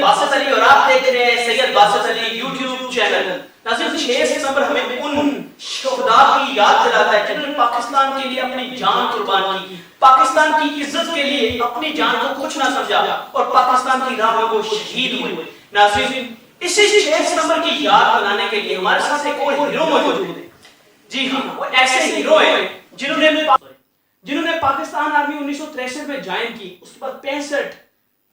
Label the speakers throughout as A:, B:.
A: बासित अली और आप देख रहे हैं सैयद बासित अली यूट्यूब चैनल। नाज़रीन, 6 सितंबर हमें उन शुहदा की याद दिलाता है जिन्होंने पाकिस्तान के लिए अपनी जान कुर्बान की, पाकिस्तान की इज्जत के लिए अपनी जान को कुछ ना समझा और पाकिस्तान की राह में वो शहीद हुए। नाज़रीन, इसी 6 सितंबर की याद बनाने के लिए हमारे साथ एक और हीरो मौजूद है। जी हाँ, वो ऐसे हीरो हैं जिन्होंने पाकिस्तान आर्मी 1963 में ज्वाइन की, उसके बाद 65,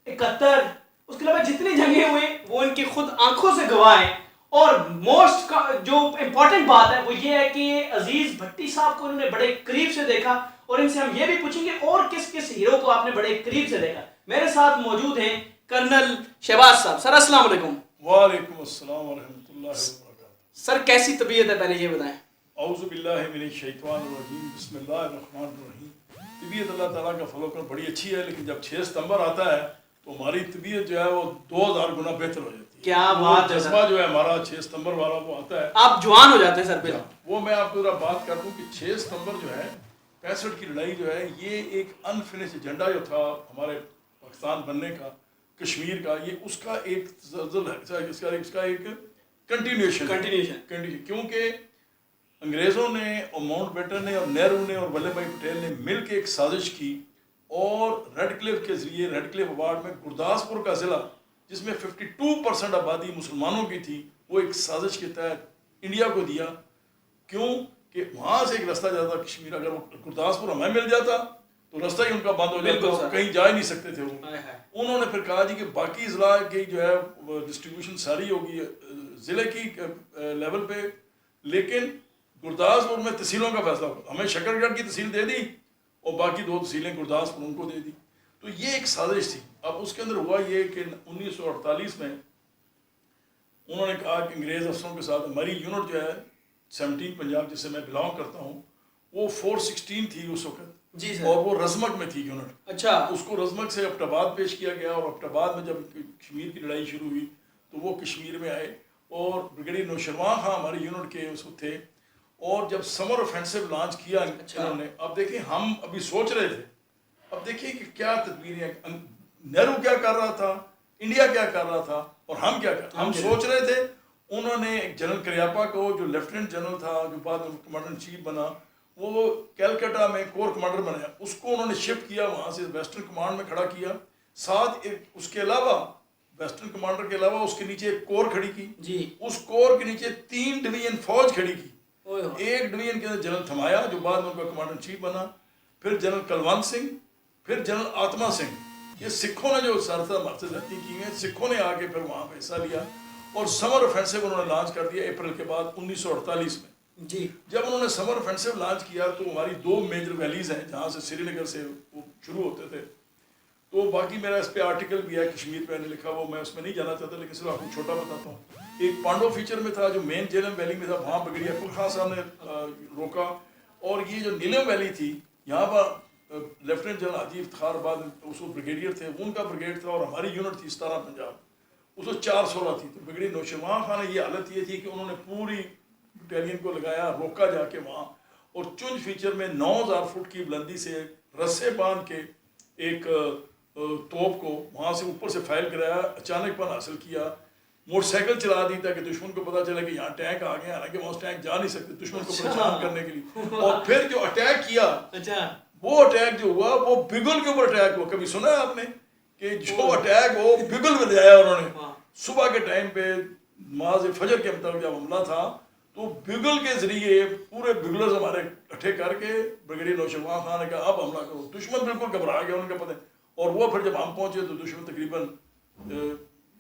A: 71, उसके अलावा जितनी जंगें हुई वो इनकी खुद आंखों से गवाह हैं। और मोस्ट जो इम्पोर्टेंट बात है वो ये है कि अजीज भट्टी साहब को उन्होंने बड़े करीब से देखा और इनसे हम ये भी पूछेंगे और किस किस हीरो को आपने बड़े करीब से देखा। मेरे साथ मौजूद हैं कर्नल शहबाज साहब। सर अस्सलाम वालेकुम।
B: वालेकुम अस्सलाम व रहमतुल्लाहि व बरकातुहू।
A: सर कैसी तबीयत है, पहले ये बताएं।
B: औज़ु बिल्लाहि मिनश शैतानिर रजीम, बिस्मिल्लाहिर रहमानिर रहीम। तबीयत अल्लाह ताला का फज़ल कर बड़ी अच्छी है, लेकिन जब 6 सितंबर आता है तो हमारी तबीयत जो है वो 2000 गुना बेहतर हो जाती है।
A: क्या बात है।
B: जज्बा जो है हमारा 6 सितंबर वाला वो आता है,
A: आप जवान हो जाते हैं सर। फिर
B: वो मैं आपको जरा बात कर दूं कि 6 सितंबर जो है 65 की लड़ाई जो है ये एक अनफिनिश एजेंडा जो था हमारे पाकिस्तान बनने का, कश्मीर का, ये उसका एक इसका एक कंटिन्यूएशन, क्योंकि अंग्रेज़ों ने और माउंटबेटन ने और नेहरू ने और वल्लभ भाई पटेल ने मिल के एक साजिश की और रेडक्लिफ के ज़रिए रेडक्लिफ अवार्ड में गुरदासपुर का ज़िला जिसमें 52% आबादी मुसलमानों की थी, वो एक साजिश के तहत इंडिया को दिया। क्यों कि वहाँ से एक रास्ता जाता कश्मीर, अगर वो गुरदासपुर हमें मिल जाता तो रास्ता ही उनका बंद हो जाता, कहीं जा ही नहीं सकते थे वो। उन्होंने फिर कहा जी कि बाकी ज़िला की जो है डिस्ट्रीब्यूशन सारी होगी ज़िले की लेवल पे, लेकिन गुरदासपुर में तहसीलों का फैसला होगा। हमें शकरगढ़ की तहसील दे दी और बाकी 2 तहसीलें गुरदासपुर उनको दे दी। तो ये एक साजिश थी। अब उसके अंदर हुआ ये कि 1948 में उन्होंने कहा कि अंग्रेज़ अफसरों के साथ हमारी यूनिट जो है 17 पंजाब जिससे मैं बिलोंग करता हूँ वो 416 थी उस वक्त
A: जी सर,
B: और वो रजमक में थी यूनिट।
A: अच्छा,
B: उसको रजमक से अब्टाबाद पेश किया गया और अब्टाबाद में जब कश्मीर की लड़ाई शुरू हुई तो वो कश्मीर में आए और ब्रिगेडियर नौशरवां खां हमारी यूनिट के उस थे। और जब समर ऑफेंसिव लॉन्च किया इन्होंने, अब देखिए हम अभी सोच रहे थे, अब देखिए कि क्या तदबीरें, नेहरू क्या कर रहा था, इंडिया क्या कर रहा था और हम क्या कर, हम सोच रहे थे। उन्होंने जनरल करियापा को जो लेफ्टिनेंट जनरल था जो बाद में कमांडर इन चीफ बना, वो कैलकाटा में कोर कमांडर बनाया, उसको उन्होंने शिफ्ट किया, वहाँ से वेस्टर्न कमांड में खड़ा किया। साथ एक उसके अलावा वेस्टर्न कमांडर के अलावा उसके नीचे एक कोर खड़ी की
A: जी,
B: उस कोर के नीचे 3 डिवीजन फौज खड़ी की। एक डिवीजन के अंदर जनरल थमाया जो बाद में उनका कमांडर इन चीफ बना, फिर जनरल कलवंत सिंह, फिर जनरल आत्मा सिंह। ये सिखों ने जो सरसती की हैं, सिखों ने आके फिर वहाँ पे हिस्सा लिया और समर ऑफेंसिव उन्होंने लॉन्च कर दिया अप्रैल के बाद 1948 में
A: जी।
B: जब उन्होंने समर ऑफेंसिव लॉन्च किया तो हमारी 2 मेजर वैलीज हैं जहाँ से श्रीनगर से वो शुरू होते थे। तो बाकी मेरा इस पर आर्टिकल भी है कश्मीर पे मैंने लिखा, वो मैं उसमें नहीं जाना चाहता, लेकिन सिर्फ आपको छोटा बताता हूँ। एक पांडव फीचर में था जो मेन जेलम वैली में था, वहाँ ब्रिगेडियर अकबर खान साहब ने रोका। और ये जो नीलम वैली थी यहाँ पर लेफ्टिनेंट जनरल अजीब खार बाद उसको ब्रिगेडियर थे, उनका ब्रिगेड था और हमारी यूनिट थी 17 पंजाब, उसको 416 थी। तो ब्रिगेडियर नौशरवां खान ने ये हालत ये थी कि उन्होंने पूरी बटालियन को लगाया, रोका जाके वहाँ, और चुंज फीचर में 9000 फुट की बुलंदी से रस्से बांध के एक तोप को वहाँ से ऊपर से फायर कराया, अचानकपन हासिल किया, मोटरसाइकिल चला दी ताकि दुश्मन को पता चला कि यहाँ टैंक आ गए, हालांकि वहाँ टैंक जा नहीं सकते दुश्मन को परेशान करने के लिए। और फिर जो अटैक किया, अच्छा, वो अटैक जो हुआ वो बिगुल के ऊपर अटैक हुआ। कभी सुना है आपने कि जो अटैक हो बिगुल में जाया उन्होंने? सुबह के टाइम पे नमाज फजर के मुताबिक जब हमला था तो बिगुल के जरिए पूरे बिगुलर्स हमारे इकट्ठे करके ब्रिगेडियर नौशरवां खान ने कहा अब हमला करो। दुश्मन बिल्कुल घबरा गया, उनका पता। और वो फिर जब हम पहुंचे तो दुश्मन तकरीबन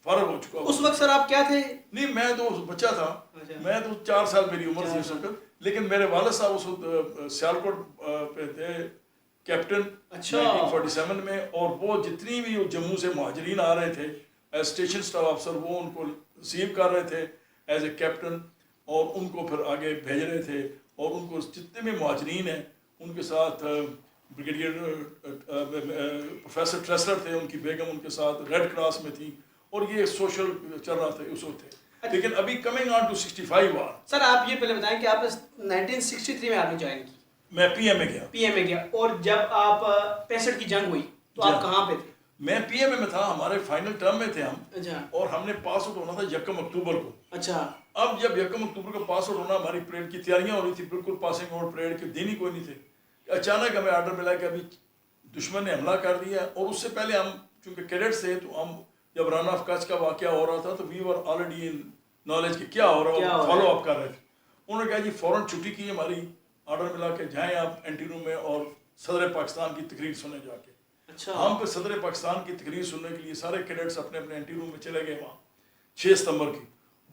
B: फर्क हो चुका। उस वक्त सर आप क्या थे? नहीं, मैं तो बच्चा था, मैं तो 4 साल मेरी उम्र थी उस वक्त, लेकिन मेरे वालिद साहब उस वक्त सियालकोट पे थे कैप्टन, अच्छा, 1947 में। और वो जितनी भी जम्मू से मुहाजिरीन आ रहे थे एज स्टेशन स्टाफ अफसर, वो उनको रिसीव कर रहे थे एज ए कैप्टन और उनको फिर आगे भेज रहे थे। और उनको जितने भी मुहाजिरीन हैं उनके साथ ब्रिगेडियर प्रोफेसर ट्रेसलर थे, उनकी बेगम उनके साथ रेड क्रॉस में थी और ये सोशल चल रहा था उस वक्त थे। लेकिन अभी coming on to 65 war.
A: Sir आप ये पहले बताएं कि आपने 1963 में आर्मी ज्वाइन की।
B: मैं पीएम में गया।
A: और जब आप 65 की जंग हुई तो आप कहाँ पे थे?
B: मैं पीएमए में था, हमारे फाइनल टर्म में थे हम,
A: अच्छा
B: और हमने पास आउट होना था 1 अक्टूबर को।
A: अच्छा
B: अब जब 1 अक्टूबर को पास आउट होना, हमारी परेड की तैयारियां हो रही थी, बिल्कुल पासिंग आउट परेड के दिन ही कोई नहीं थे। अचानक हमें ऑर्डर मिला कि अभी दुश्मन ने हमला कर दिया। और उससे पहले हम चूंकि कैडेट्स थे, तो हम जब रन ऑफ कच्छ का वाकया हो रहा था तो we were already in knowledge कि क्या हो रहा है, फॉलो अप कर रहे थे। उन्होंने कहा जी फौरन छुट्टी की हमारी, ऑर्डर मिला के जाएं आप एंटी रूम में और सदर पाकिस्तान की तकरीर सुने जाके।
A: अच्छा
B: हम पे सदर पाकिस्तान की तकरीर सुनने के लिए सारे कैडेट्स अपने अपने एंटी रूम में चले गए। वहाँ 6 सितंबर की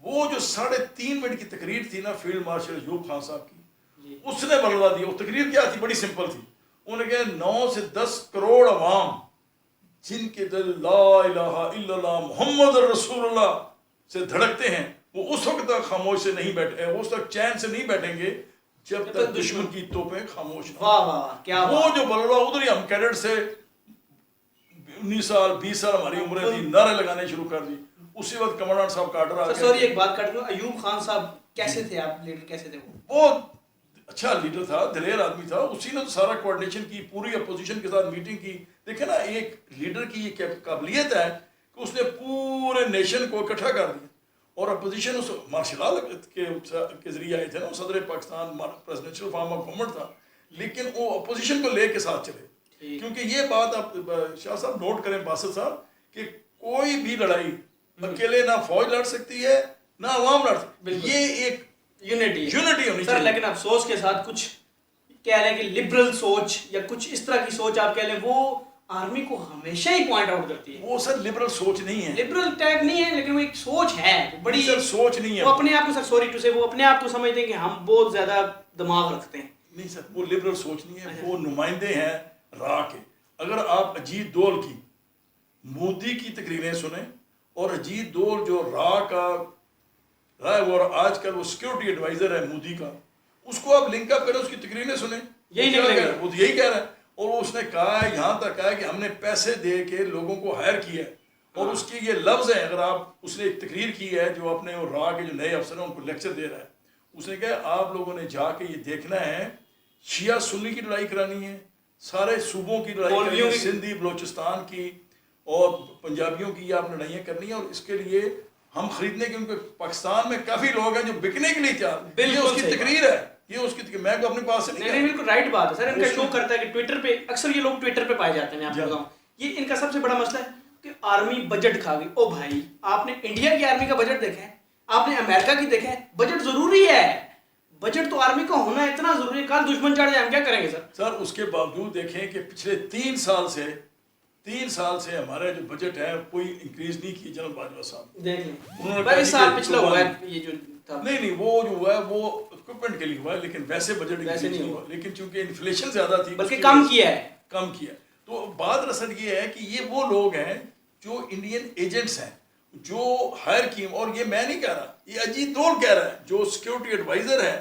B: वो जो 3.5 मिनट की तकरीर थी ना फील्ड मार्शल अयूब खान साहब की, उसने बदला दिया। वो तकरीर क्या थी, बड़ी सिंपल थी। उन्होंने कहा 9 से 10 करोड़ अवाम जिनके दिल ला इलाहा इल्लल्लाह मुहम्मद रसूलुल्लाह से धड़कते हैं, वो उस वक्त तक खामोश से नहीं बैठे, उस तक चैन से नहीं बैठेंगे जब तक दुश्मन की तोपें खामोश ना।
A: वाह वाह क्या
B: वो जो बलवा, उधर ही हम कैडेट से 19 साल 20 साल हमारी उम्र थी, नारे लगाने शुरू कर दी। उसी वक्त कमांडेंट साहब का ऑर्डर आ गया।
A: सॉरी एक बात काट दूं, अयूब खान साहब कैसे थे, आप लीडर कैसे थे?
B: वो अच्छा लीडर था, दिलेर आदमी था। उसी ने तो सारा कोऑर्डिनेशन की, पूरी अपोजिशन के साथ मीटिंग की। देखे ना, एक लीडर की ये काबिलियत है कि उसने पूरे नेशन को इकट्ठा कर दिया। और अपोजिशन उस मार्शल लॉ के जरिए आए थे ना, सदर Pakistan presidential form of government था, लेकिन वो अपोजिशन को लेके साथ चले। क्योंकि ये बात आप शाह साहब नोट करें, बासित साहब, कि कोई भी लड़ाई अकेले ना फौज लड़ सकती है ना अवाम लड़ सकती, ये एक यूनिटी होनी चाहिए।
A: लेकिन अफसोस के साथ कुछ कह लें कि लिबरल सोच या कुछ इस तरह की सोच आप कह लें, वो आर्मी को हमेशा ही पॉइंट आउट करती है।
B: वो सर लिबरल सोच नहीं है,
A: लिबरल टाइप नहीं है, लेकिन वो एक सोच है, बड़ी
B: सर सोच नहीं है।
A: वो अपने आप को, सर सॉरी टू से, वो अपने आप को समझते हैं कि हम बहुत ज्यादा दिमाग रखते हैं।
B: नहीं सर, वो लिबरल सोच नहीं है, वो नुमाइंदे हैं रा के। अगर आप अजीत दोल की, मोदी की तकरीरें सुने, और अजीत दोल जो रा का राय, वो आजकल वो सिक्योरिटी एडवाइजर है मोदी का, उसको आप लिंकअप करें, उसकी तकरीरें सुने,
A: यही निकलेगा।
B: वो तो यही कह रहा है। और उसने कहा है, यहाँ तक कहा है कि हमने पैसे दे के लोगों को हायर किया है। और उसके ये लफ्ज है, अगर आप, उसने एक तकरीर की है जो अपने वो रा के जो नए अफसर हैं उनको लेक्चर दे रहा है। उसने कहा आप लोगों ने जाके ये देखना है, शिया सुन्नी की लड़ाई करानी है, सारे सूबों की लड़ाई करनी है, सिंधी बलोचिस्तान की और पंजाबियों की आप लड़ाइयाँ करनी है। और इसके लिए हम खरीदने के, उनके पाकिस्तान में काफी लोग हैं जो बिकने के लिए तैयार। ये उसकी तकरीर है, ये उसकी, मैं को अपने पास से
A: नहीं, बिल्कुल राइट बात है सर। इनका शो करता है कि ट्विटर पे, अक्सर ये लोग ट्विटर पे पाए जाते हैं। मैं आपको बताऊं, ये इनका सबसे बड़ा मसला है कि आर्मी बजट खा गई। ओ भाई, आपने इंडिया की आर्मी का बजट देखा है, आपने अमेरिका की देखा है? बजट जरूरी है, बजट तो आर्मी का होना इतना जरूरी है। कल दुश्मन चढ़ जाए, हम क्या करेंगे सर?
B: सर उसके बावजूद देखें कि पिछले 3 साल से हमारा जो बजट है कोई इंक्रीज नहीं की। जनरल बाजवा साहब
A: देख लें, भाई साल पिछला हुआ है ये जो था।
B: नहीं, वो जो हुआ है वो इक्विपमेंट के लिए हुआ है, लेकिन वैसे बजट
A: वैसे नहीं
B: हुआ। लेकिन चूंकि इन्फ्लेशन ज्यादा थी,
A: बल्कि कम किया है।
B: तो बात असल ये है कि ये वो लोग हैं जो इंडियन एजेंट्स हैं, जो हायर की। और ये मैं नहीं कह रहा, ये अजीत दोल कह रहा है, जो सिक्योरिटी एडवाइजर है।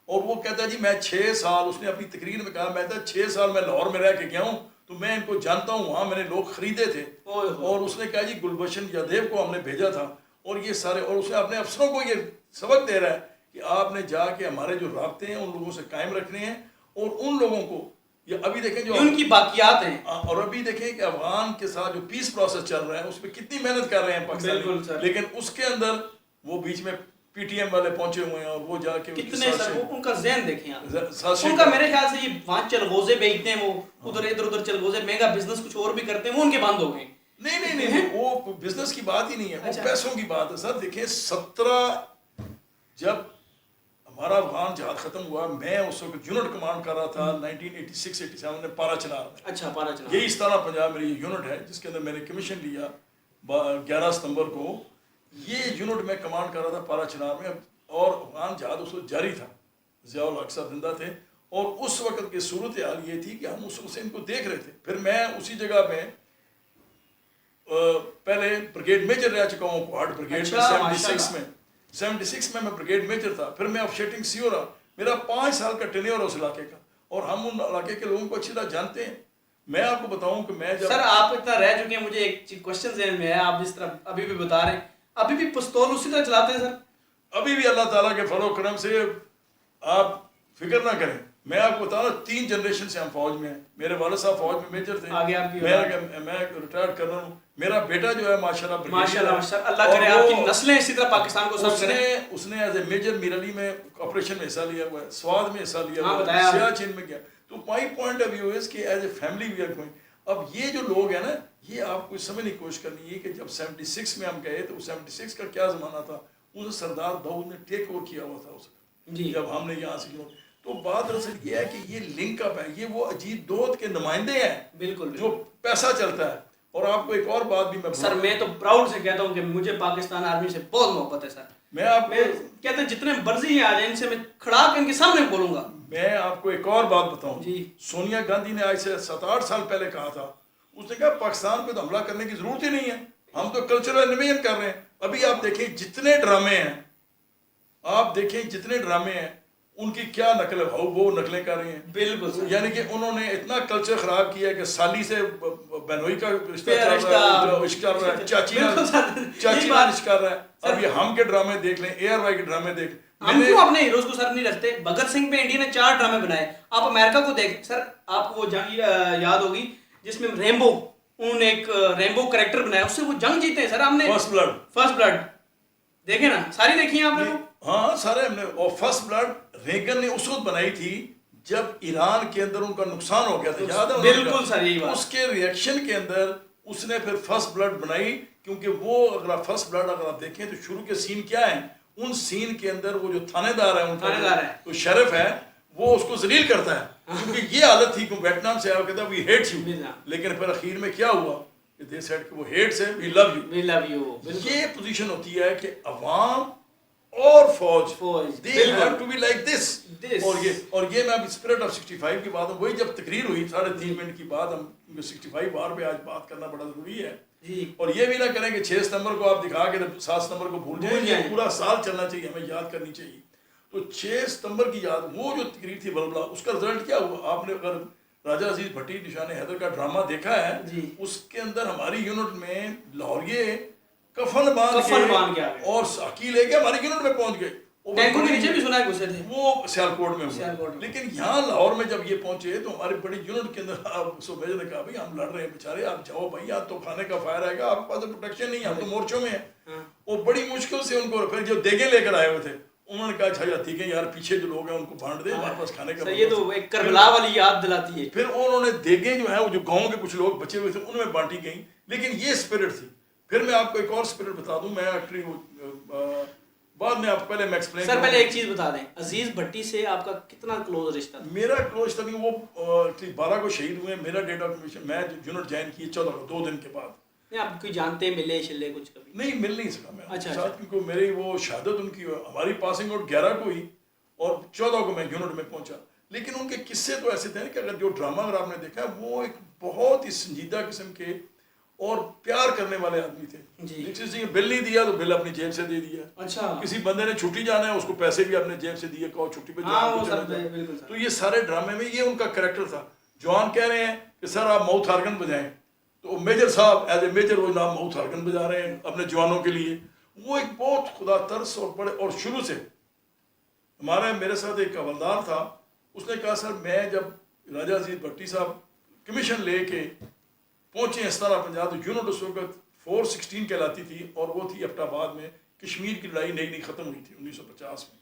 B: और वो कहता है जी मैं 6 साल, उसने अपनी तकरीर में कहा, मैं 6 साल मैं लाहौर में रह के गया हूँ, तो मैं इनको जानता हूँ, वहाँ मैंने लोग खरीदे थे। और उसने कहा जी गुलबशन यादेव को हमने भेजा था, और ये सारे, और उसने अपने अफसरों को ये सबक दे रहा है कि आपने जाके हमारे जो राब्ते हैं उन लोगों से कायम रखने हैं। और उन लोगों को, ये अभी देखें जो
A: उनकी बाकियात हैं,
B: और अभी देखें कि अफगान के साथ जो पीस प्रोसेस चल रहा है उसमें कितनी मेहनत कर रहे हैं पाकिस्तान, लेकिन उसके अंदर वो बीच में पीटीएम वाले पहुंचे हुए हैं। और वो जाके
A: कितने सर, उनका ज़हन देखें आप, उनका मेरे ख्याल से ये वहाँ चलगोजे बेचते हैं, वो उधर इधर उधर चलगोजे, मेगा बिजनेस कुछ और भी करते हैं, वो उनके बंद हो गए।
B: नहीं, वो बिजनेस की बात ही नहीं है, वो पैसों की बात है सर। देखिए 17 जब हमारा अफगान जहाज खत्म हुआ, मैं उस वक्त यूनिट कमांड कर रहा था 1986-87 में पारा चिनार में।
A: अच्छा, पारा चिनार,
B: यही 17 पंजाब मेरी यूनिट है जिसके अंदर मैंने कमीशन लिया 11 सितंबर को। ये यूनिट में कमांड कर रहा था पारा चिनार में, और अफगान जहाज उस वक्त जारी था, ज़ियाउल हक साहब जिंदा थे। और उस वक्त की सूरत हाल ये थी कि हम उस वक्त से इनको देख रहे थे। फिर मैं उसी जगह पे पहले ब्रिगेड मेजर रह चुका हूँ, क्वाड ब्रिगेड में 76 में मैं ब्रिगेड मेजर था। फिर मैं ऑफिशिएटिंग सीओ रहा, मेरा 5 साल का टेन्योर उस इलाके का, और हम उन इलाके के लोगों को अच्छी तरह जानते हैं। मैं आपको बताऊं कि मैं जब,
A: सर आप इतना रह चुके हैं, मुझे एक क्वेश्चन ज़हन में है, आप जिस तरह अभी भी बता रहे हैं, अभी भी पिस्तौल उसी तरह चलाते हैं सर?
B: अभी भी अल्लाह ताला के फलो करम से आप फिक्र ना करें, मैं आपको बता रहा हूँ 3 जनरेशन से हम फौज में हैं। मेरे वाले साहब फौज में मेजर थे,
A: आगे आपकी
B: मैं रिटायर्ड कर रहा हूँ। मेरा बेटा जो है माशाल्लाह
A: माशाल्लाह अल्लाह करे आपकी नस्लें इसी तरह पाकिस्तान को सर्व करें।
B: उसने एज ए मेजर मीरली में ऑपरेशन में हिस्सा लिया हुआ है, स्वाद में हिस्सा लिया
A: हाँ,
B: हुआ है, सियाचिन में गया। तो my point of view is कि as a family we are going. अब ये जो लोग हैं ना, ये आपको समझने की कोशिश करनी है कि जब 76 में हम गए तो 76 का क्या ज़माना था, उस सरदार दाऊद ने टेक ओवर किया हुआ था उसका, जब हमने यहाँ से। तो बात दरअसल ये है कि ये लिंक अप है, ये वो अजीत दोस्त के नुमाइंदे हैं,
A: बिल्कुल
B: जो पैसा चलता है। और आपको एक और बात भी मैं
A: सर, मैं तो प्राउड से कहता हूँ कि मुझे पाकिस्तान आर्मी से बहुत मोहब्बत है सर। मैं कहते हैं जितने मर्जी आ जाए इनसे मैं खड़ा कर इनके सामने बोलूंगा।
B: मैं आपको एक और बात बताऊं जी, सोनिया गांधी ने आज से 7-8 साल पहले कहा था, उसने कहा पाकिस्तान पे तो हमला करने की जरूरत ही नहीं है, हम तो कल्चरल इन्वेजन कर रहे हैं। अभी आप देखें जितने ड्रामे हैं, आप देखें जितने ड्रामे हैं, उनकी क्या नकल वो नकलें कर रही हैं।
A: बिल्कुल,
B: यानी कि उन्होंने इतना कल्चर खराब किया है कि साली से बहनोई का रिश्ता चल रहा है, चाची का रिश्ता कर रहा है। अब ये हम के ड्रामे देख लें, ARY के ड्रामे देख,
A: हम क्यों अपने हीरोज को सर नहीं रखते? भगत सिंह पे इंडिया ने 4 ड्रामे बनाए। आप अमेरिका को देख सर, आपको वो जंग याद होगी जिसमें रेम्बो, उन्होंने एक रेम्बो कैरेक्टर बनाया, उससे वो जंग जीते हैं सर। हमने फर्स्ट ब्लड देखे ना, सारी देखी है आपने?
B: हाँ सारे हमने। और फर्स्ट ब्लड रेगन ने उस वक्त बनाई थी जब ईरान के अंदर उनका नुकसान हो गया था, याद है?
A: बिल्कुल सर, यही बात।
B: उसके रिएक्शन के अंदर उसने फिर फर्स्ट ब्लड बनाई, क्योंकि वो अगर फर्स्ट ब्लड अगर आप देखें तो शुरू के सीन क्या है, उन सीन के अंदर वो जो थानेदार है, उनका तो शरीफ है, वो उसको जलील करता है, क्योंकि ये हालत थी कि वियतनाम से आया, कहता वी हेट यू। लेकिन फिर आखिर में क्या हुआ, दे सेड कि वो हेट से वी लव यू। ये पोजीशन होती है कि अवाम और फौज they have to be like this. और ये मैं स्पिरिट ऑफ 65 की बात हूँ, वही जब तकरीर हुई 3.5 मिनट की बात, हम 65 बार पे आज बात करना बड़ा जरूरी है। और ये भी ना करें कि 6 सितंबर को आप दिखा के 7 सितंबर को भूल जाए, पूरा साल चलना चाहिए, हमें याद करनी चाहिए। तो 6 सितंबर की याद, वो जो तकरीर थी बलबला, उसका रिजल्ट क्या हुआ? आपने अगर राजा अजीज भट्टी निशान हैदर का ड्रामा देखा है, उसके अंदर हमारी यूनिट में लाहौरिये कफन बांध के और साकी लेके हमारी यूनिट में पहुंच गए।
A: टैंकों के नीचे भी सुना है घुसे थे,
B: वो सियालकोट में हुआ। लेकिन यहाँ लाहौर में जब ये पहुंचे तो हमारी बड़ी यूनिट के अंदर आप सुबह ने कहा भाई हम लड़ रहे हैं बेचारे, आप जाओ भाई, आप तो खाने का फायर आएगा, आपके पास तो प्रोटेक्शन नहीं है, हम तो मोर्चों में है। वो बड़ी मुश्किल से उनको, फिर जो देगे लेकर आए हुए थे, उन्होंने कहा अच्छा ठीक है यार, पीछे जो लोग हैं उनको बांट दे, हमारे पास खाने का।
A: ये तो एक करबला वाली याद दिलाती है।
B: फिर उन्होंने देगे जो है, वो जो गाँव के कुछ लोग बचे हुए थे उनमें बांटी गई। लेकिन ये स्पिरिट थी। फिर मैं आपको एक और स्पिरिट बता दूं, मैं एक्चुअली बाद में आप पहले मैं एक्सप्लेन
A: सर, पहले एक चीज बता दें, अजीज भट्टी से आपका कितना क्लोज रिश्ता था?
B: मेरा क्लोज था नहीं, वो 12 को शहीद हुए, मेरा डेट ऑफ मिशन, मैं यूनिट ज्वाइन की 14 को, 2 दिन के बाद।
A: नहीं, आप कोई जानते मिले शिले कुछ कभी?
B: नहीं, मिल नहीं सका मैं।
A: अच्छा,
B: साथ क्योंकि मेरी वो शहादत उनकी, हमारी पासिंग आउट 11 को हुई और 14 को मैं यूनिट में पहुंचा। लेकिन उनके किस्से तो ऐसे थे कि अगर जो ड्रामा अगर आपने देखा, वो एक बहुत ही संजीदा किस्म के और प्यार करने वाले आदमी थे। किसी बिल नहीं दिया तो बिल अपनी जेब से दे दिया।
A: अच्छा।
B: किसी बंदे ने छुट्टी जाना है, उसको पैसे भी अपने जेब से दिए, कहो छुट्टी पे जाना। तो ये सारे ड्रामे में ये उनका कैरेक्टर था। जवान कह रहे हैं कि सर आप माउथ आर्गन बजाएं, तो मेजर साहब एज ए मेजर वो नाम माउथ आर्गन बजा रहे हैं अपने जवानों के लिए। वो एक बहुत खुदा तरस और बड़े, और शुरू से मेरे साथ एक हवलदार था, उसने कहा सर मैं जब राजा अजीज भट्टी साहब कमीशन लेके पहुंचे इस तरह पंजाब, तो यूनिट उस वक्त 416 कहलाती थी, और वो थी एबटाबाद में। कश्मीर की लड़ाई नई नई ख़त्म हुई थी 1950 में।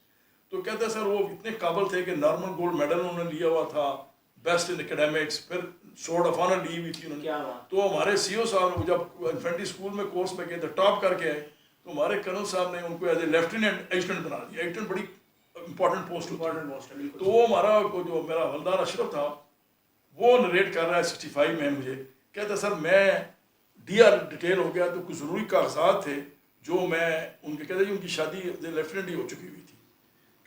B: तो कहते हैं सर वो इतने काबिल थे कि नॉर्मल गोल्ड मेडल उन्होंने लिया हुआ था, बेस्ट इन एकेडमिक्स, फिर सोर्ड ऑफ ऑनर ली हुई थी उन्होंने। तो हमारे CO साहब जब इन्फेंट्री स्कूल में कोर्स में गए थे, टॉप करके आए, तो हमारे कर्नल साहब ने उनको एज ए लेफ्टिनेंट एडिशनल बना दिया। एडिशनल बड़ी इंपॉर्टेंट पोस्ट है। तो वो हमारा जो मेरा हवलदार अशरफ था, वो नरेट कर रहा है 65 में मुझे, कहता सर मैं DR डिटेल हो गया, तो कुछ ज़रूरी कागजात थे जो मैं उनके, कहते जी उनकी शादी लेफ्टिनेंट ही हो चुकी हुई थी।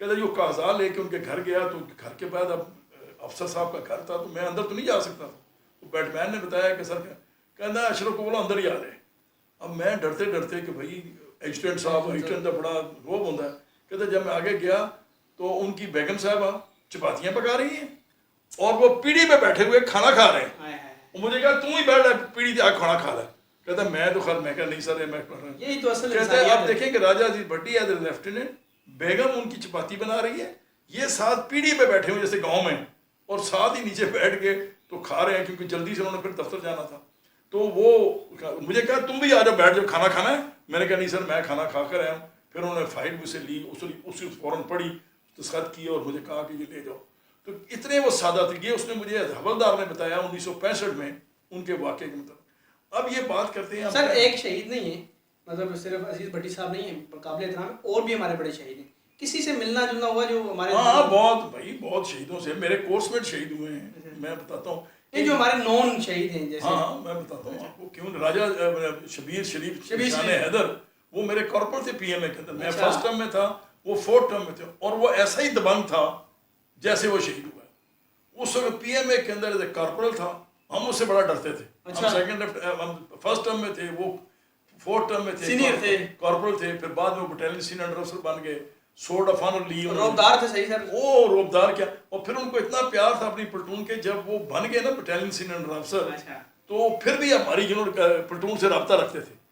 B: कहते जो कागजात लेके उनके घर गया, तो घर के बाद अब अफसर साहब का घर था, तो मैं अंदर तो नहीं जा सकता था। तो बैटमैन ने बताया कि सर, कहना अशरफ को बोला अंदर ही आ रहे। अब मैं डरते डरते कि भाई एडिशनेंट साहब, एडिशनेंट का बड़ा रोब होता है। कहते जब मैं आगे गया तो उनकी बेगम साहबा चपातियाँ पका रही हैं और वो पीढ़ी पे बैठे हुए खाना खा रहे हैं। मुझे कहा तू ही बैठ पीढ़ी से आग खाना खा ले। कहता मैं तो खैर, मैं कहा नहीं सर मैं कर रहा हूँ। कहते हैं आप देखें कि राजा अजीज भट्टी एज ए लेफ्टिनेंट, बेगम उनकी चपाती बना रही है, ये साथ पीढ़ी पे बैठे हुए जैसे गांव में, और साथ ही नीचे बैठ के तो खा रहे हैं, क्योंकि जल्दी से उन्होंने फिर दफ्तर जाना था। तो वो मुझे कहा तुम भी आ जाओ, बैठ जाओ, खाना खाना है। मैंने कहा नहीं सर, मैं खाना खा कर आया हूँ। फिर उन्होंने फाइल मुझसे ली, उसी फ़ौरन पढ़ी, दस्तखत किए और मुझे कहा कि ये ले जाओ। तो इतने वो सादा थे। ये उसने मुझे हवलदार ने बताया 1965 में उनके वाक़े के मतलब। अब ये बात करते हैं
C: सर, एक शहीद नहीं है, मतलब सिर्फ अजीज भट्टी साहब नहीं है, काबिल एहतराम और भी हमारे बड़े शहीद हैं। किसी से मिलना जुलना हुआ जो हमारे?
B: हाँ, बहुत भाई, बहुत शहीदों से। मेरे कोर्समेट शहीद हुए हैं, मैं बताता हूँ।
C: ये जो हमारे नॉन शहीद हैं जैसे,
B: हाँ मैं बताता हूँ आपको क्यों। राजा शबीर शरीफ शान हैदर, वो मेरे कॉर्पोरल थे पीएमए के अंदर। मैं फर्स्ट टर्म में था, वो फोर्थ टर्म में थे, और वो ऐसा ही दबंग था जैसे वो शहीद हुआ। उस वक्त पीएमए के अंदर एक कॉर्पोरल था, हम उससे बड़ा डरते थे। हम सेकंड हम फर्स्ट टर्म में थे, वो फोर्थ टर्म में थे,
C: सीनियर थे,
B: कॉर्पोरल थे। फिर बाद में बटालियन सीनियर अंडर अफसर बन गए, सोर्ड ऑफ ऑनर ली।
C: रोबदार थे। सही सर,
B: वो रोबदार क्या। और फिर उनको इतना प्यार था अपनी प्लेटून के, जब वो बन गए ना बटालियन सीनियर अंडर अफसर, तो फिर भी हमारी प्लेटून से रब्ता रखते थे।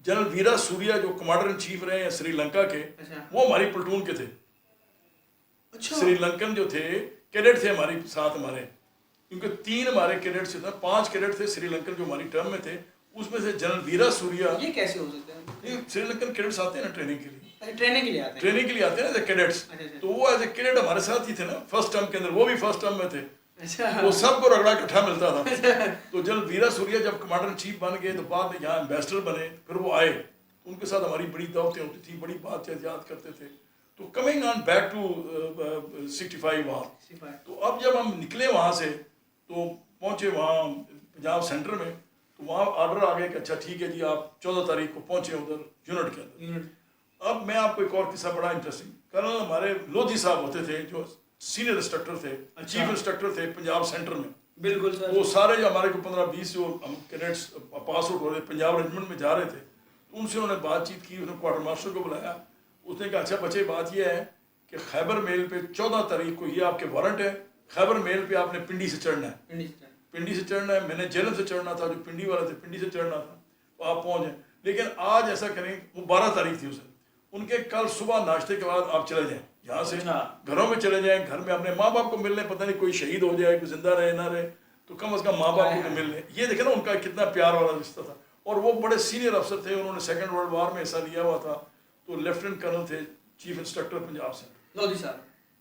B: जनरल वीरा सूर्या जो कमांडर इन चीफ रहे हैं श्रीलंका के, वो हमारी प्लेटून के थे। श्रीलंकन जो थे कैडेट थे हमारे साथ, हमारे क्योंकि 3 हमारे कैडेट थे, 5 कैडेट थे श्रीलंकन जो हमारी टर्म में थे। उसमें से जनरल वीरा सूर्या।
C: ये कैसे हो सकता है?
B: श्रीलंकन कैडेट्स आते हैं ना ट्रेनिंग के लिए,
C: ट्रेनिंग के लिए आते हैं,
B: ट्रेनिंग के लिए आते हैं ना कैडेट्स। तो वो एज ए कैडेट हमारे साथ ही थे ना फर्स्ट टर्म के अंदर, वो भी फर्स्ट टर्म में थे। वो सबको रगड़ा इकट्ठा मिलता था। तो जनरल वीरा सूर्या जब कमांडर इन चीफ बन गए, तो बाद में यहाँ एम्बेसडर बने, फिर वो आए, उनके साथ हमारी बड़ी दावतें होती थी, बड़ी बातचीत याद करते थे। तो कमिंग ऑन बैक टू 65 वहाँ, तो अब जब हम निकले वहाँ से, तो पहुँचे वहाँ पंजाब सेंटर में, तो वहाँ ऑर्डर आ गया कि अच्छा ठीक है जी, आप 14 तारीख को पहुँचे उधर यूनिट के अंदर। अब मैं आपको एक और किस्सा बड़ा इंटरेस्टिंग। कर्नल हमारे लोधी साहब होते थे, जो सीनियर इंस्ट्रक्टर थे, चीफ इंस्ट्रक्टर थे पंजाब सेंटर में।
C: बिल्कुल सर।
B: वो सारे जो हमारे को 15-20 जो हम कैडेट्स पास आउट हो रहे पंजाब रेजिमेंट में जा रहे थे, तो उनसे उन्होंने बातचीत की। उन्होंने क्वार्टर मास्टर को बुलाया। उसने कहा अच्छा बच्चे, बात यह है कि खैबर मेल पे 14 तारीख को ये आपके वारंट है, खैबर मेल पे आपने पिंडी से चढ़ना है। पिंडी से चढ़ना है। मैंने जेलम से चढ़ना था, जो पिंडी वाले थे पिंडी से चढ़ना था, तो आप पहुँच जाए। लेकिन आज ऐसा करें, वो 12 तारीख थी उसे, उनके कल सुबह नाश्ते के बाद आप चले जाएं यहाँ से, घरों में चले जाएं, घर में अपने माँ बाप को मिलने। पता नहीं कोई शहीद हो जाए, कोई जिंदा रहे ना रहे, तो कम से कम माँ बाप को मिलने। ये देखे ना उनका कितना प्यार वाला रिश्ता था। और वो बड़े सीनियर अफसर थे, उन्होंने सेकेंड वर्ल्ड वॉर में हिस्सा लिया हुआ था। तो लेफ्टिनेंट कर्नल थे, चीफ इंस्ट्रक्टर पंजाब से,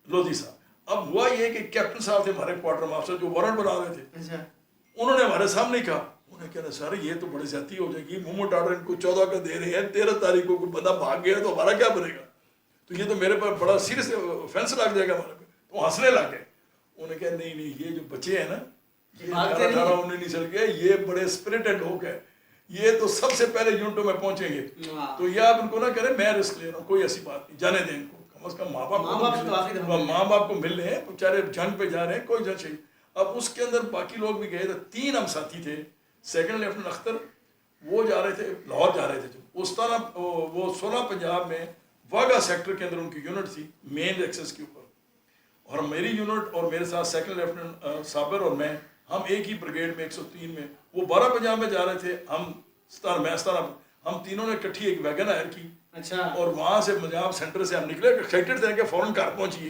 B: लोधी साहब। अब हुआ ये कि कैप्टन साहब थे हमारे क्वार्टर मास्टर, जो वारंट बना रहे थे। उन्होंने हमारे सामने कहा, उन्होंने कहा सर ये तो बड़ी ज्यादती हो जाएगी, मूवमेंट ऑर्डर इनको 14 का दे रहे हैं, 13 तारीख को कोई बंदा भाग गया तो हमारा क्या बनेगा, तो ये तो मेरे पर बड़ा सीरियस ऑफेंस लग जाएगा हमारे पे। तो हंसने लग गए। उन्होंने कहा नहीं नहीं, ये जो बच्चे हैं ना, ये 18-19 साल के, ये बड़े स्पिरिटेड लोग हैं, ये तो सबसे पहले यूनिटों में पहुंचेंगे। तो ये आप इनको ना करें, मैं रिस्क ले रहा हूँ, कोई ऐसी बात नहीं, जाने दें इनको, कम से कम माँ बाप को मिल रहे हैं, बेचारे जंग पे जा रहे हैं, कोई जंग चाहिए। अब उसके अंदर बाकी लोग भी गए थे, 3 हम साथी थे। सेकंड लेफ्टिनेंट अख्तर वो जा रहे थे, लाहौर जा रहे थे। उस तरह वो 16 पंजाब में वाघा सेक्टर के अंदर उनकी यूनिट थी, मेन एक्सेस के ऊपर। और मेरी यूनिट और मेरे साथ सेकंड लेफ्टिनेंट साबिर और मैं, हम एक ही ब्रिगेड में 103 में, वो 12 पंजाब में जा रहे थे, हम 17 हम तीनों ने इकट्ठी एक वैगन हायर की।
C: अच्छा। और
B: वहाँ से पंजाब सेंटर से हम निकले, एक्साइटेड थे कि फौरन घर पहुँचिए।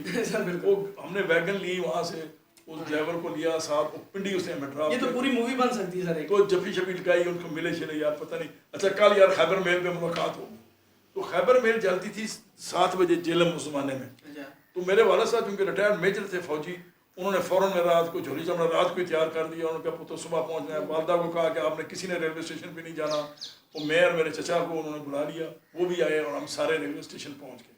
B: वो हमने वैगन ली, वहाँ से उस ड्राइवर को लिया साथ, पिंडी उसने हमें ड्रॉप।
C: ये तो पूरी मूवी बन सकती है सर।
B: तो जफी शफी लगाई, उनको मिले चले यार, पता नहीं। अच्छा कल यार खैबर मेल पे मुलाकात हो, तो खैबर मेल चलती थी 7 बजे जेलम उस जमाने में। तो मेरे वाला साहब क्योंकि रिटायर्ड मेजर थे फौजी, उन्होंने फ़ौरन में रात को झोली चमड़ा रात को ही तैयार कर दिया। उन्होंने कहा पुत्र सुबह पहुँचना है। वालदा को कहा कि आपने किसी ने रेलवे स्टेशन पे नहीं जाना। वो मेयर मेरे चचा को उन्होंने बुला लिया, वो भी आए और हम सारे रेलवे स्टेशन पहुँच गए।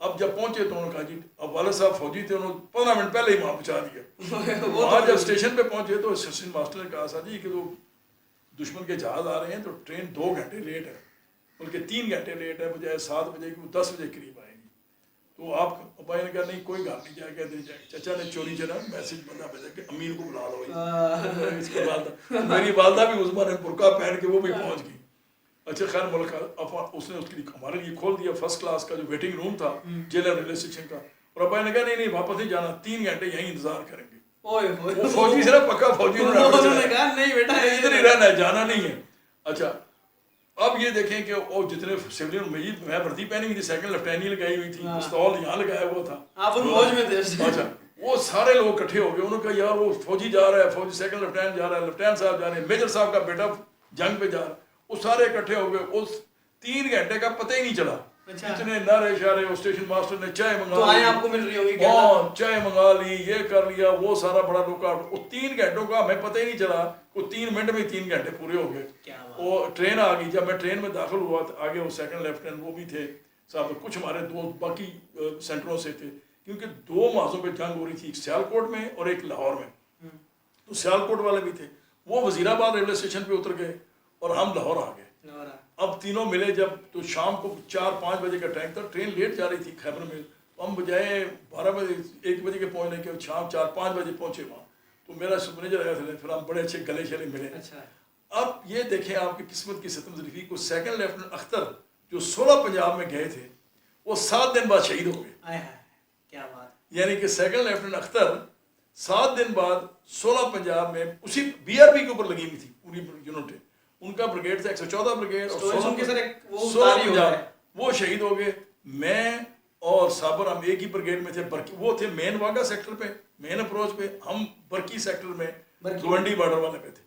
B: अब जब पहुँचे तो उन्होंने कहा जी, अब वाला साहब फौजी थे, उन्होंने 15 मिनट पहले ही वहाँ पहुँचा दिया। वहाँ जब स्टेशन पे पहुँचे तो असिस्टेंट मास्टर ने कहा साहब जी कि तो दुश्मन के जहाज़ आ रहे हैं, तो ट्रेन 2 घंटे लेट है, बल्कि 3 घंटे लेट है, बजाय 7 बजे की वो 10 बजे करीब आएगी। तो आप भाई ने कहा नहीं कोई घर नहीं जाएगा, नहीं जाएगा। चचा ने चोरी चला मैसेज बंदा भेजा कि अमीर को बुला लो। इसके बाद मेरी वालदा भी उस बार बुरका पहन के वो भी पहुंच गई। अच्छा खैर मुलाकात उसने उसके लिए हमारे लिए खोल दिया फर्स्ट क्लास का जो वेटिंग रूम था जेल रेलवे स्टेशन का। और अब्बाई ने कहा नहीं नहीं वापस नहीं जाना, 3 घंटे यहीं इंतजार करेंगे। वो फौजी से ना पक्का फौजी, उन्होंने कहा नहीं बेटा इधर ही रहना है, जाना नहीं है। अच्छा अब ये देखें कि वो जितने सिविलियन मैं वर्दी पहनी हुई थी, सेकंड लेफ्टिनेंट लगाई हुई थी,
C: हाँ।
B: पिस्तौल यहाँ लगाया हुआ था।
C: आप उन मौज में थे
B: अच्छा, वो सारे लोग इकट्ठे हो गए, उन्होंने कहा यार वो फौजी जा रहा है, फौजी सेकंड लेफ्टिनेंट जा रहा है, लेफ्टिनेंट साहब जा रहे हैं, मेजर साहब का बेटा जंग पे जा रहा है। वो सारे इकट्ठे हो गए, उस 3 घंटे का पता ही नहीं चला।
C: अच्छा।
B: इतने नारे शारे, वो स्टेशन मास्टर ने चाय मंगा
C: तो आए
B: ली,
C: आपको मिल रही होगी क्या?
B: चाय मंगा ली, ये कर लिया, वो सारा बड़ा रुकावट। वो 3 घंटों का हमें पता ही नहीं चला, वो 3 मिनट में 3 घंटे पूरे हो गए।
C: क्या बात।
B: वो ट्रेन आ गई, जब मैं ट्रेन में दाखिल हुआ तो आगे वो सेकंड लेफ्टिनेंट वो भी थे साहब, कुछ हमारे दोस्त बाकी सेंटरों से थे, क्योंकि 2 मासों पे जंग हो रही थी, एक सियालकोट में और एक लाहौर में। तो सियालकोट वाले भी थे, वो वजीराबाद रेलवे स्टेशन पे उतर गए और हम लाहौर आ गए। अब तीनों मिले जब, तो शाम को 4-5 बजे का टाइम था, ट्रेन लेट जा रही थी खैबर में, तो हम बजाय 12 बजे 1 बजे के पहुंचने के शाम 4-5 बजे पहुंचे वहाँ। तो मेरा मैनेजर आया था, फिर हम बड़े अच्छे गले शले मिले।
C: अच्छा।
B: अब ये देखें आपकी किस्मत की सितम ज़रीफ़ी को, सेकंड लेफ्टिनेंट अख्तर जो 16 पंजाब में गए थे, वो 7 दिन बाद शहीद हो गए।
C: आए हाय, क्या बात।
B: यानी कि सेकंड लेफ्टिनेंट अख्तर 7 दिन बाद 16 पंजाब में उसी BRP के ऊपर लगी हुई थी पूरी यूनिट। उनका ब्रिगेड था 114 ब्रिगेड और 16 पंजाब, वो शहीद हो गए। मैं और साबर हम एक ही ब्रिगेड में थे। वो थे मेन वाघा सेक्टर पे, मेन अप्रोच पे, हम बरकी सेक्टर में गवंडी बॉर्डर वाले पे थे।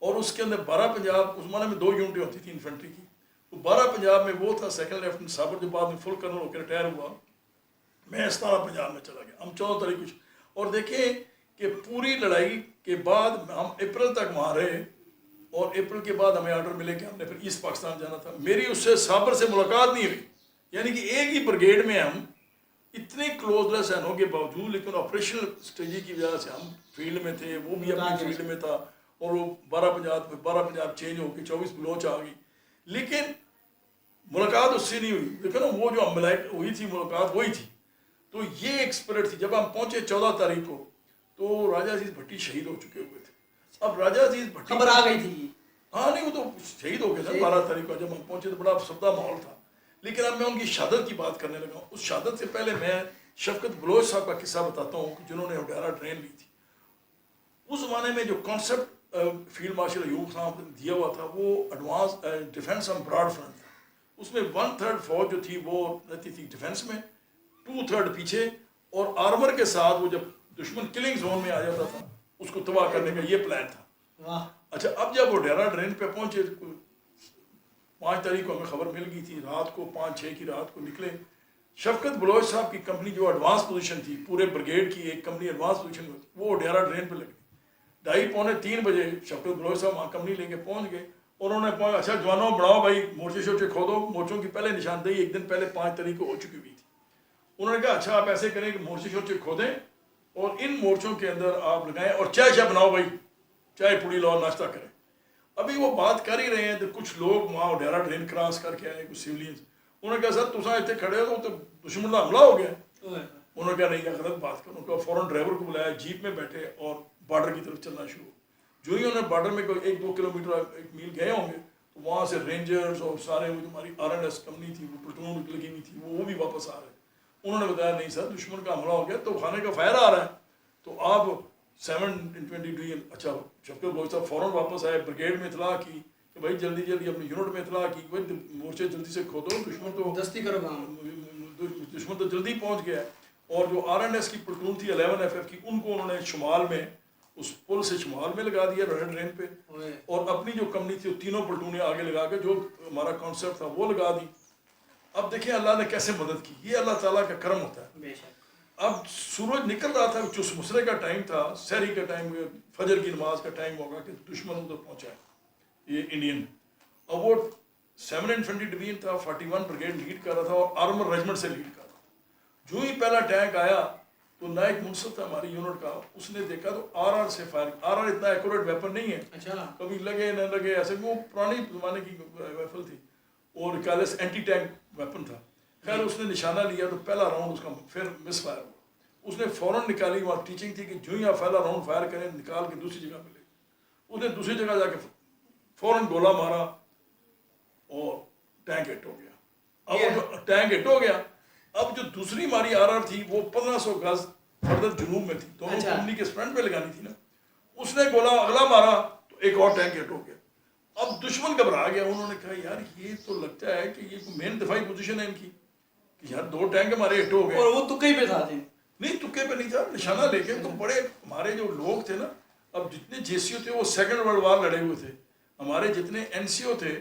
B: और उसके अंदर 12 पंजाब, उस जमाने में 2 यूनिटें होती थी इन्फेंट्री की, तो 12 पंजाब में वो था सेकंड लेफ्टिनेंट साबर, जो बाद में फुल कर्नल होकर रिटायर हुआ। मैं 17 पंजाब में चला गया, हम 14 तारीख कुछ। और देखें कि पूरी लड़ाई के बाद हम अप्रैल तक वहाँ रहे, और अप्रैल के बाद हमें ऑर्डर मिले कि हमने फिर ईस्ट पाकिस्तान जाना था। मेरी उससे साबर से मुलाकात नहीं हुई, यानी कि एक ही ब्रिगेड में हम इतने क्लोजनेस रहने के बावजूद, लेकिन ऑपरेशनल स्ट्रेटजी की वजह से हम फील्ड में थे, वो भी अपनी फील्ड में था, और वो 12 पंजाब चेंज होकर 24 बलोच आ गई, लेकिन मुलाकात उससे नहीं हुई। देखो ना, वो जो अमलाइक हुई थी मुलाकात वही थी। तो ये एक स्पिरिट थी। जब हम पहुंचे 14 तारीख को, तो राजा अजीज भट्टी शहीद हो चुके हुए थे। अब राजा अजीज भट्टी
C: खबर आ गई थी।
B: हाँ, नहीं, वो तो शहीद हो गए थे 12 तारीख को। जब हम पहुंचे तो बड़ा सब्दा माहौल था। लेकिन अब मैं उनकी शहादत की बात करने लगा हूँ। उस शहादत से पहले मैं शफकत बलोच साहब का किस्सा बताता हूँ, जिन्होंने ओडेरा ट्रेन ली थी। उस जमाने में जो कॉन्सेप्ट फील्ड मार्शल अयूब साहब ने दिया हुआ था, वो advance defence on broad front था। उसमें 1/3 फौज जो थी वो रहती थी डिफेंस में, 2/3 पीछे, और आर्मर के साथ वो जब दुश्मन किलिंग जोन में आ जाता था उसको तबाह करने का ये प्लान था।
C: वाह।
B: अच्छा, अब जब वो डेरा ट्रेन पे पहुंचे, 5 तारीख को हमें खबर मिल गई थी, रात को 5-6 की रात को निकले। शफकत बलोच साहब की कंपनी जो एडवांस पोजीशन थी, पूरे ब्रिगेड की एक कंपनी एडवांस पोजीशन में, वो डेरा ट्रेन पे लगी। 2:30-3 बजे शफकत बलोच साहब वहाँ कंपनी लेके पहुंच गए। उन्होंने पहुंच, अच्छा जवानों बनाओ भाई, मोर्चे शोर्चे खोदो। मोर्चों की पहले निशानदेही एक दिन पहले 5 तारीख को हो चुकी हुई थी। उन्होंने कहा अच्छा आप ऐसे करें कि मोर्चे शोर्चे खोदें और इन मोर्चों के अंदर आप लगाएं, और चाय शाय बनाओ भाई, चाय पूड़ी लाओ, नाश्ता करें। अभी वो बात कर ही रहे हैं तो कुछ लोग वहाँ डेरा ट्रेन क्रॉस करके आए, कुछ सिविलियंस। उन्होंने कहा सर तुसा इतने खड़े हो तो दुश्मन का हमला हो गया। उन्होंने कहा नहीं, गलत बात करो। उनका फौरन ड्राइवर को बुलाया, जीप में बैठे और बॉर्डर की तरफ चलना शुरू। जो ही उन्होंने बॉर्डर में कोई 1-2 किलोमीटर 1 मील गए होंगे, तो वहाँ से रेंजर्स और सारे वो हमारी RNS कंपनी थी, वो प्लटून लगी हुई थी, वो भी वापस आ रहे। उन्होंने बताया नहीं सर दुश्मन का हमला हो गया, तो खाने का फायर आ रहा है, तो आप 7-20 अच्छा। शफकत बलोच साहब फ़ौरन वापस आए, ब्रिगेड में इतला की कि भाई जल्दी जल्दी अपनी यूनिट में इतला की, भाई मोर्चे जल्दी से खोदो, दुश्मन तो
C: दस्ती करो काम,
B: दुश्मन तो जल्दी पहुंच गया। और जो RNS की प्लटून थी 11 FF की, उनको उन्होंने शुमाल में, उस पुल से शुमाल में लगा दिया रेड ट्रेन पे, और अपनी जो कंपनी थी वो तीनों प्लटूनें आगे लगा के जो हमारा कॉन्सेप्ट था वो लगा दी। अब देखिए अल्लाह ने कैसे मदद की, ये अल्लाह ताला का करम होता है।
C: बेशक।
B: अब सूरज निकल रहा था, चुस मुसरे का टाइम था, सहरी का टाइम, फजर की नमाज का टाइम होगा कि दुश्मन उधर पहुंचा है, ये इंडियन। अब वो 7 इन्फेंट्री डिवीजन था, 41 ब्रिगेड लीड कर रहा था और आर्मर रेजिमेंट से लीड कर रहा था। जो ही पहला टैंक आया तो नायक मुनसफ था हमारी यूनिट का, उसने देखा तो RR से फायर। RR इतना एक्यूरेट वेपन नहीं है,
C: अच्छा।
B: कभी लगे न लगे ऐसे, वो पुरानी जमाने की राइफल थी और कैलेस एंटी टैंक वेपन था। खैर उसने निशाना लिया तो पहला राउंड उसका फिर मिस फायर हुआ। उसने फ़ौरन निकाली, वहाँ टीचिंग थी कि जो ही आप पहला राउंड फायर करें निकाल के दूसरी जगह मिले। उसने दूसरी जगह जाके फ़ौरन गोला मारा और टैंक हिट हो गया। अब वो जो टैंक हिट हो गया, अब जो दूसरी हमारी RR थी वो 1500 गज फर्दर जुनूब में थी, दोनों कंपनी के फ्रंट पे लगानी थी ना। उसने गोला अगला मारा तो एक और टैंक हिट हो गया। अब दुश्मन घबरा गया, उन्होंने कहा यार ये तो लगता है कि ये मेन दिफाई पोजीशन है इनकी, कि यार 2 टैंक हमारे हिट हो गए।
C: और वो तुक्के पे था जी?
B: नहीं तुक्के पे नहीं था, निशाना लेके। तो बड़े हमारे जो लोग थे ना, अब जितने जेसीओ थे वो सेकंड वर्ल्ड वार लड़े हुए थे, हमारे जितने एनसीओ थे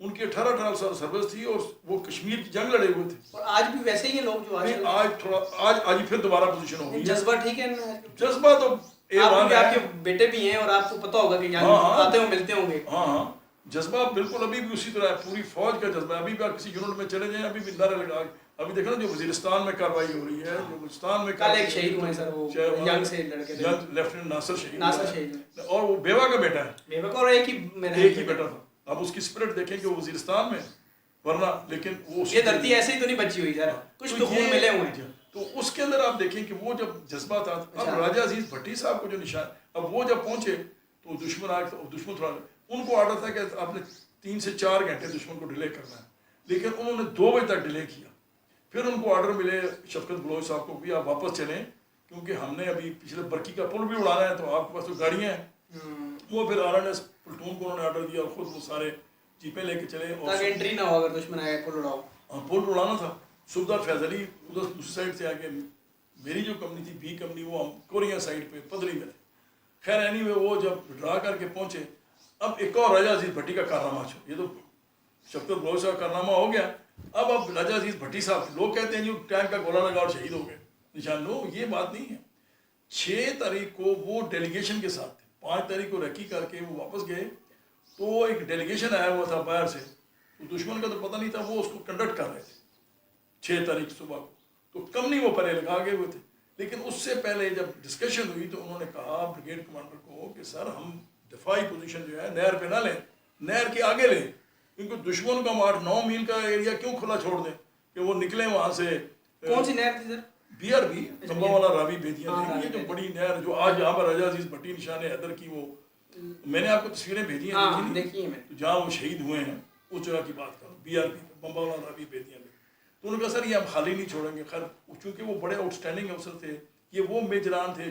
B: उनकी 18 साल सर्विस थी और वो कश्मीर की जंग लड़े हुए थे।
C: और आज भी वैसे ही हैं लोग जो
B: नहीं, आज थोड़ा आज फिर दोबारा पोजीशन हो गई।
C: जज्बा ठीक है ना?
B: जज्बा तो
C: आपके बेटे भी हैं और आपको पता होगा कि यहाँ आते हो मिलते होंगे।
B: हाँ, जज्बा बिल्कुल अभी भी उसी तरह है, पूरी फौज का जज्बा। अभी भी आप किसी यूनिट में चले जाएं, अभी भी नारे लगा, अभी देखो ना जो वजीरिस्तान में कार्रवाई हो रही है, जो वजीरिस्तान में
C: कल एक शहीद हुए सर, वो यंग से लड़के थे,
B: लेफ्टिनेंट नासिर शहीद,
C: नासिर शहीद,
B: और वो बेवा का बेटा है,
C: बेवा का, और एक ही
B: बेटा था। अब उसकी स्पिरिट देखें कि वो वजीरिस्तान में, वरना लेकिन वो
C: ये धरती ऐसे ही तो नहीं बची हुई सर, कुछ तो खून मिले हुए हैं।
B: तो उसके अंदर आप देखें कि वो जब जज्बा था। अब राजा अजीज भट्टी साहब को जो निशान, अब वो जब पहुंचे तो दुश्मन आ, दुश्मन थोड़ा, उनको ऑर्डर था कि आपने 3 से 4 घंटे दुश्मन को डिले करना है, लेकिन उन्होंने 2 बजे तक डिले किया। फिर उनको ऑर्डर मिले शफकत बलोच साहब को भी आप वापस चलें, क्योंकि हमने अभी पिछले बरकी का पुल भी उड़ाना है, तो आपके पास तो गाड़ियाँ हैं। वो फिर RNS प्लटून को उन्होंने ऑर्डर दिया और खुद वो सारे जीपें लेके चले, और
C: एंट्री ना हो अगर दुश्मन आए, पुल उड़ाओ।
B: पुल उड़ाना था। सुबदार फैजली उधर दूसरी साइड से आके, मेरी जो कंपनी थी बी कंपनी, वो हम कोरिया साइड पे पदरी में थे। खैर एनीवे वो जब ड्रा करके पहुंचे, अब एक और राजा अजीज भट्टी का कारनामा छो, ये तो शफकत बलोच का कारनामा हो गया। अब राजा अजीज भट्टी साहब, लोग कहते हैं जी टैंक का गोला लगा और शहीद हो गए, निशान लो, ये बात नहीं है। 6 तारीख को वो डेलीगेशन के साथ थे, 5 तारीख को रेकी करके वो वापस गए, तो एक डेलीगेशन आया हुआ था बाहर से, तो दुश्मन का तो पता नहीं था, वो उसको कंडक्ट कर रहे थे 6 तारीख सुबह को, तो कम नहीं वो परे लगा गए हुए थे। लेकिन उससे पहले जब डिस्कशन हुई तो उन्होंने कहा ब्रिगेड कमांडर को कि सर हम दिफाई पोजीशन जो है नहर पे ना लें, नहर के आगे लें, क्योंकि दुश्मन को हम 8-9 मील का एरिया क्यों खुला छोड़ दें कि वो निकले वहाँ से।
C: कौन सी नहर थी सर?
B: BRB, खंबा वाला रावी बेदियाँ, ये जो बड़ी नहर जो आज यहाँ पर राजा अजीज भट्टी निशान हैदर की, वो मैंने आपको तस्वीरें भेजी हैं,
C: देखी हैं मैंने,
B: तो जहाँ वो शहीद हुए हैं उस जगह की बात करो, BRB खंबा वाला रावी बेदियाँ में। तो उन्होंने कहा सर ये हम खाली नहीं छोड़ेंगे। खैर चूँकि वो बड़े आउटस्टैंडिंग अफसर थे, ये वो मेजरान थे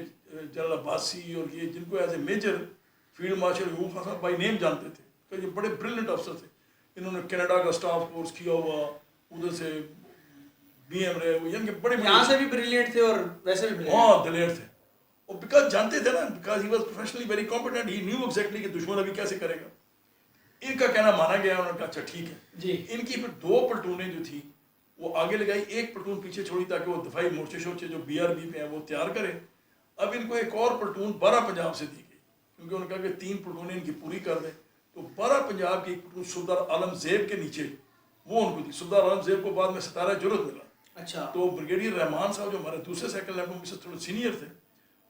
B: जनरल अब्बासी और ये, जिनको as a major field marshal Ayub Khan Sahab by name जानते थे, तो ये बड़े ब्रिलियंट अफसर थे। इन्होंने कनाडा का स्टाफ कोर्स किया हुआ, उधर से BM रहे हुए, यानी बड़े
C: यहाँ से भी ब्रिलियंट थे और वैसे भी
B: हाँ दिलेर थे। और बिकॉज जानते थे ना, because he was professionally very competent, he knew exactly कि दुश्मन अभी कैसे करेगा। इनका कहना माना गया, उन्होंने कहा अच्छा ठीक है
C: जी।
B: इनकी फिर 2 प्लटूनें जो थी वो आगे लगाई, 1 प्लटून पीछे छोड़ी ताकि वो दफाई मोर्चे शोर्चे जो BRB पे हैं वो तैयार करे। अब इनको एक और प्लटून 12 पंजाब से दी गई, क्योंकि उन्होंने कहा कि 3 प्लटूनें इनकी पूरी कर दें। तो 12 पंजाब की एक प्लटून सुबदार आलम ज़ेब के नीचे वो उनको दी। सुबदार आलम ज़ेब को बाद में 17 जुर्रत मिला।
C: अच्छा।
B: तो ब्रिगेडियर रहमान साहब जो हमारे दूसरे सेकंड लेफ्टिनेंट से थोड़े सीनियर थे,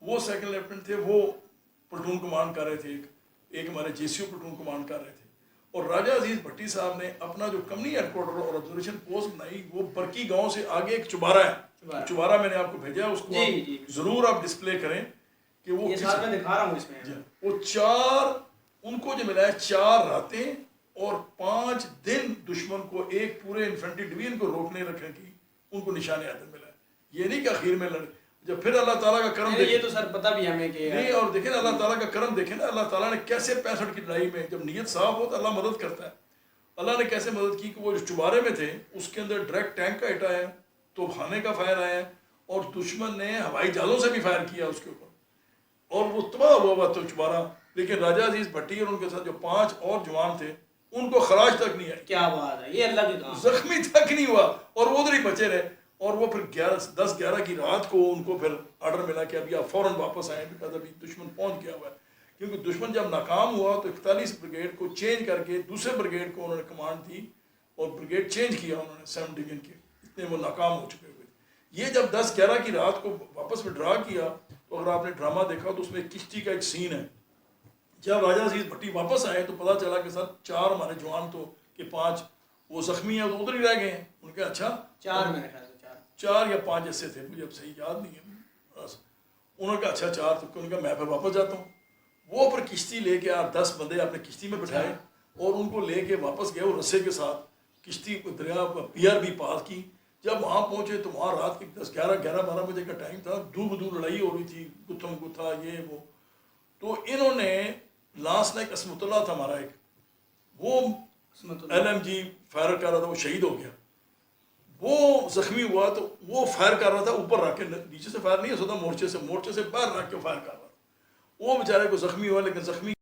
B: वो सेकंड लेफ्टिनेंट थे, वो प्लटून कमांड कर रहे थे, एक हमारे JCO प्लटून कमांड कर रहे थे। और राजा अजीज भट्टी साहब ने अपना जो कंपनी हेडक्वार्टर और ऑब्जर्वेशन पोस्ट बनाई वो बरकी गांव से आगे एक चुबारा है, चुबारा मैंने आपको भेजा है, उसको जरूर आप डिस्प्ले करें कि वो
C: ये साथ में दिखा रहा हूँ इसमें।
B: वो 4 उनको जो मिला है 4 रातें और 5 दिन दुश्मन को एक पूरे इन्फेंट्री डिवीजन को रोकने रखने की उनको निशाने आदत मिला है। ये नहीं कि आखिर में लड़े, जब फिर अल्लाह ताला का करम
C: ये तो सर पता भी हमें कि
B: नहीं, और देखें अल्लाह ताला का करम देखें ना, अल्लाह ताला ने कैसे 65 की लड़ाई में जब नीयत साफ हो तो अल्लाह मदद करता है। अल्लाह ने कैसे मदद की कि वो जो चुबारे में थे उसके अंदर डायरेक्ट टैंक का हिट आया, तोपखाने का फायर आया, और दुश्मन ने हवाई जहाज़ों से भी फायर किया उसके ऊपर, और वो तबाह हुआ तो चुबारा। लेकिन राजा अजीज भट्टी और उनके साथ जो 5 और जवान थे उनको खराज तक नहीं आई।
C: क्या बात है, ये अल्लाह की काम,
B: जख्मी तक नहीं हुआ और वो उधर ही बचे रहे। और वो फिर 10-11 की रात को उनको फिर ऑर्डर मिला कि अभी आप फ़ौरन वापस आएँ, बिकॉज अभी दुश्मन पहुंच गया हुआ है। क्योंकि दुश्मन जब नाकाम हुआ तो 41 ब्रिगेड को चेंज करके दूसरे ब्रिगेड को उन्होंने कमांड दी और ब्रिगेड चेंज किया उन्होंने 7 डिवीजन के, इतने वो नाकाम हो चुके हुए। ये जब 10-11 की रात को वापस विड्रा किया, तो अगर आपने ड्रामा देखा तो उसमें किश्ती का एक सीन है। जब राजा अजीज भट्टी वापस आए तो पता चला कि सर 4 हमारे जवान तो कि 5 वो जख्मी हैं, तो उधर ही रह गए हैं। उनके अच्छा
C: 4 मेरे ख्याल से
B: 4 या 5 ऐसे थे, मुझे अब सही याद नहीं है। बस उन्होंने कहा अच्छा 4, तो उन्होंने कहा मैं फिर वापस जाता हूँ। वो फिर किश्ती लेके 10 बंदे अपने किश्ती में बिठाए और उनको लेके वापस गए वो रस्से के साथ, किश्ती को दरिया BRB पार की। जब वहाँ पहुँचे तो वहाँ रात के 11-12 बजे का टाइम था, दूर दूर लड़ाई हो रही थी, गुत्थम गुत्था ये वो। तो इन्होंने लास्ट नाइट असमतुल्ला था हमारा एक, वो LMG फायर कर रहा था, वो शहीद हो गया। वो जख्मी हुआ तो वो फायर कर रहा था ऊपर रख के, नीचे से फायर नहीं हो सकता, मोर्चे से बाहर रख के फायर कर रहा था। वो बेचारे को जख्मी हुआ, लेकिन जख्मी